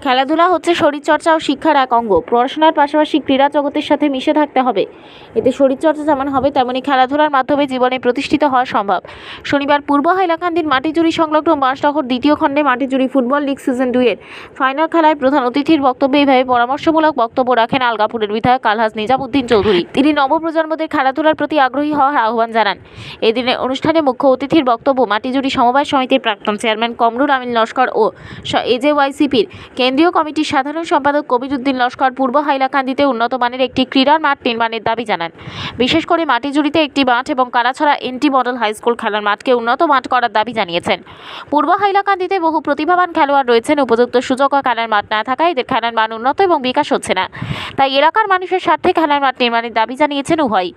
খেলাধুলা হচ্ছে শরীরচর্চা ও শিক্ষার এক অঙ্গ। পড়াশোনার পাশাপাশি ক্রীড়া জগতের সাথে মিশে থাকতে হবে। এতে শরীরচর্চা যেমন হবে, তেমনি খেলাধুলার মাধ্যমে জীবনে প্রতিষ্ঠিত হওয়া সম্ভব। শনিবার পূর্ব হাইলাকান্দির মাটিজুড়ি সংলগ্ন বাঁশডহর দ্বিতীয় খণ্ডে মাটিজুড়ি ফুটবল লিগ সিজন 2 এর ফাইনাল খেলায় প্রধান অতিথির বক্তব্যে এইভাবে পরামর্শমূলক বক্তব্য রাখেন আলগাপুরের বিধায়ক আলহাজ নিজামুদ্দিন চৌধুরী। তিনি নবপ্রজন্মদের খেলাধুলার প্রতি আগ্রহী হওয়ার আহ্বান জানান। এদিনের অনুষ্ঠানে মুখ্য অতিথির বক্তব্য মাটিজুড়ি সমবায় সমিতির প্রাক্তন চেয়ারম্যান কমরুল আমিন লস্কর ও এজেওয়াইসিপির কেন্দ্রীয় কমিটির সাধারণ সম্পাদক কবির উদ্দিন লস্কর। পূর্ব হাইলাকান্দিতে উন্নত মানের একটি ক্রীড়ার মাঠ নির্মাণের দাবি জানান। বিশেষ করে মাটিজুড়িতে একটি মাঠ এবং Kalachhara N T model high school খেলার মাঠকে উন্নত মাঠ করার দাবি জানিয়েছেন। পূর্ব হাইলাকান্দিতে বহু প্রতিভাবান খেলোয়াড় রয়েছেন। উপযুক্ত সুযোগ ও খেলার মাঠ না থাকায় এদের খেলার মান উন্নত এবং বিকাশ হচ্ছে না। তাই এলাকার মানুষের স্বার্থে খেলার মাঠ নির্মাণের দাবি জানিয়েছেন উভয়।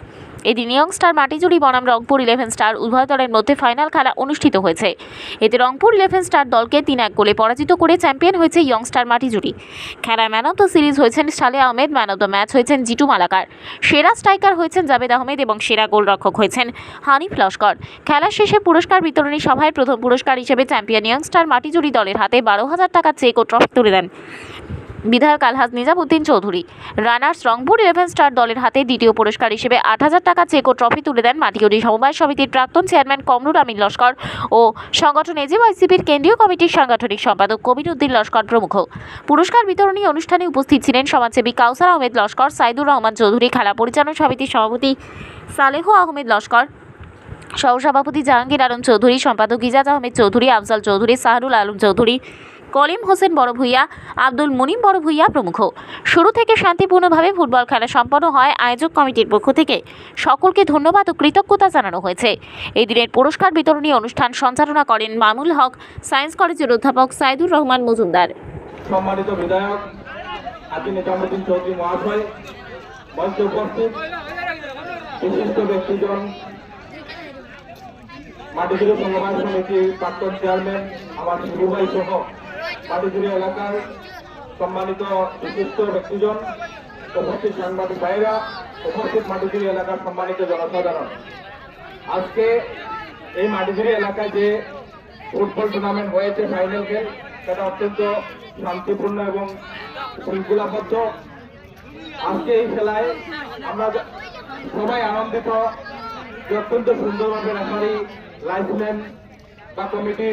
এদিন ইয়ংস্টার মাটিজুড়ি বনাম রংপুর 11 স্টার উভয় দলের মধ্যে ফাইনাল খেলা অনুষ্ঠিত হয়েছে। এতে রংপুর 11 স্টার দলকে 3-1 গোলে পরাজিত করে চ্যাম্পিয়ন হয়েছে ইয়ংস্টার মাটিজুড়ি। খেলায় ম্যান অফ দ্য সিরিজ হয়েছেন সালে Ahmed, man of the match হয়েছেন জিটু মালাকার, সেরা স্ট্রাইকার হয়েছেন জাবেদ আহমেদ এবং সেরা গোলরক্ষক হয়েছেন হানিফ লস্কর। খেলা শেষে পুরস্কার বিতরণী সভায় প্রথম পুরস্কার হিসেবে চ্যাম্পিয়ন ইয়ংস্টার মাটিজুড়ি দলের হাতে 12,000 টাকা চেক ও ট্রফি তুলে দেন বিধায়ক আলহাজ নিজামুদ্দিন চৌধুরী। রানার্স রংপুর 11 স্টার দলের হাতে দ্বিতীয় পুরস্কার হিসেবে 8,000 টাকা চেক ও ট্রফি তুলে দেন মাটিজুড়ি সমবায় সমিতির প্রাক্তন চেয়ারম্যান কমরুল আমিন লস্কর ও সংগঠন এজেওয়াইসিপির কেন্দ্রীয় কমিটির সাংগঠনিক সম্পাদক কবির উদ্দিন লস্কর প্রমুখ। পুরস্কার বিতরণী অনুষ্ঠানে উপস্থিত ছিলেন সমাজসেবী কাউসার আহমেদ লস্কর, সাইদুর রহমান চৌধুরী, খেলা পরিচালনা সমিতির সভাপতি সালেহ আহমেদ লস্কর, সহসভাপতি জাহাঙ্গীর আলম চৌধুরী, সম্পাদক ইজাজ আহমেদ চৌধুরী, আফজাল চৌধুরী, সাহারুল আলম চৌধুরী, কলিম হোসেন বড় ভূঁইয়া, আব্দুল মুনিম বড় ভূঁইয়া প্রমুখ। শুরু থেকে শান্তিপূর্ণভাবে ফুটবল খেলা সম্পন্ন হয়। আয়োজক কমিটির পক্ষ থেকে সকলকে ধন্যবাদ ও কৃতজ্ঞতা জানানো হয়েছে। এই দিনের পুরস্কার বিতরণী অনুষ্ঠান সঞ্চালনা করেন মামুল হক, সায়েন্স কলেজের অধ্যাপক সাইদুর রহমান মজুমদার। সম্মানিত বিধায়ক হাজী নিজামুদ্দিন চৌধুরী মহাশয়, মঞ্চে উপস্থিত বিশিষ্ট ব্যক্তিজন, মাটিজুড়ি সমবায় সমিতির প্রাক্তন চেয়ারম্যান আমার শিবু ভাই সহ মাটিজুড়ি এলাকার সম্মানিত বিশিষ্ট ব্যক্তিজন, উপস্থিত সাংবাদিক ভাইরা, উপস্থিত মাটিজুড়ি এলাকার সম্মানিত জনসাধারণ, আজকে এই মাটিজুড়ি এলাকায় যে ফুটবল টুর্নামেন্ট হয়েছে ফাইনাল খেল, সেটা অত্যন্ত শান্তিপূর্ণ এবং শৃঙ্খলাবদ্ধ। আজকে এই খেলায় আমরা সবাই আনন্দিত যে অত্যন্ত সুন্দরভাবে রেফারি, লাইসম্যান বা কমিটি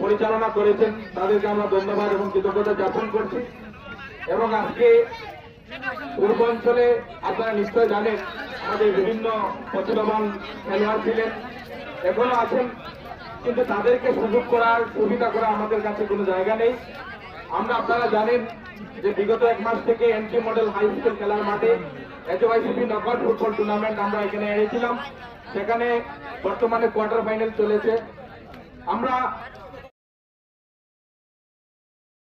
পরিচালনা করেছেন, তাদেরকে আমরা ধন্যবাদ এবং কৃতজ্ঞতা জ্ঞাপন করছি। এবং আজকে পূর্বাঞ্চলে আপনারা নিশ্চয় জানেন আমাদের বিভিন্ন প্রতিভাবান খেলোয়াড় ছিলেন, এখনো আছেন, কিন্তু তাদেরকে সুযোগ করার সুবিধা করা আমাদের কাছে কোনো জায়গা নেই। আপনারা জানেন যে বিগত 1 মাস থেকে এনটি মডেল হাই স্কুল খেলার মাঠে এজেওয়াইসিপি নকআউট ফুটবল টুর্নামেন্ট আমরা এখানে এনেছিলাম। সেখানে বর্তমানে কোয়ার্টার ফাইনাল চলেছে। আমরা